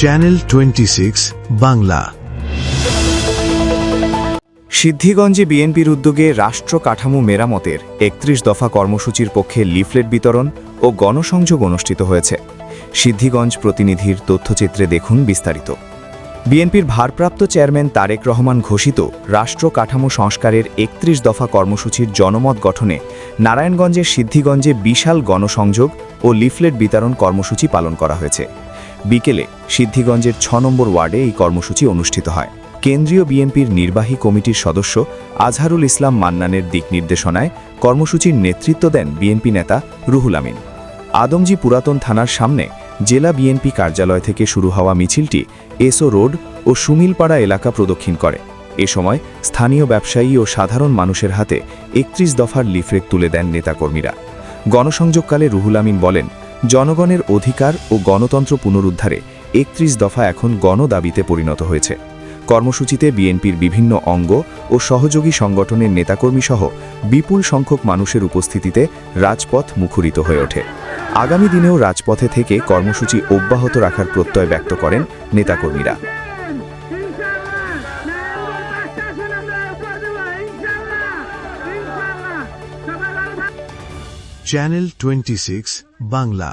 Channel 26 Bangla. সিদ্ধিগঞ্জে বিএনপির উদ্যোগে রাষ্ট্র কাঠামো মেরামতের ৩১ দফা কর্মসূচির পক্ষে লিফলেট বিতরণ ও গণসংযোগ অনুষ্ঠিত হয়েছে। সিদ্ধিগঞ্জ প্রতিনিধির তথ্যচিত্রে দেখুন বিস্তারিত। বিএনপির ভারপ্রাপ্ত চেয়ারম্যান তারেক রহমান ঘোষিত রাষ্ট্র কাঠামো সংস্কারের ৩১ দফা কর্মসূচির জনমত গঠনে নারায়ণগঞ্জের সিদ্ধিগঞ্জে বিশাল গণসংযোগ ও লিফলেট বিতরণ কর্মসূচি পালন করা হয়েছে। বিকেলে সিদ্ধিগঞ্জের ৬ নম্বর ওয়ার্ডে এই কর্মসূচি অনুষ্ঠিত হয়। কেন্দ্রীয় বিএনপির নির্বাহী কমিটির সদস্য আজহারুল ইসলাম মান্নানের দিক নির্দেশনায় কর্মসূচির নেতৃত্ব দেন বিএনপি নেতা রুহুল আমিন। আদমজী পুরাতন থানার সামনে জেলা বিএনপি কার্যালয় থেকে শুরু হওয়া মিছিলটি এসও রোড ও সুমিলপাড়া এলাকা প্রদক্ষিণ করে। এ সময় স্থানীয় ব্যবসায়ী ও সাধারণ মানুষের হাতে ৩১ দফার লিফলেট তুলে দেন নেতাকর্মীরা। গণসংযোগকালে রুহুল আমিন বলেন, জনগণের অধিকার ও গণতন্ত্র পুনরুদ্ধারে ৩১ দফা এখন গণদাবিতে পরিণত হয়েছে। কর্মসূচিতে বিএনপির বিভিন্ন অঙ্গ ও সহযোগী সংগঠনের নেতাকর্মীসহ বিপুল সংখ্যক মানুষের উপস্থিতিতে রাজপথ মুখরিত হয়ে ওঠে। আগামী দিনেও রাজপথে থেকে কর্মসূচি অব্যাহত রাখার প্রত্যয় ব্যক্ত করেন নেতাকর্মীরা। চ্যানেল 26 বাংলা।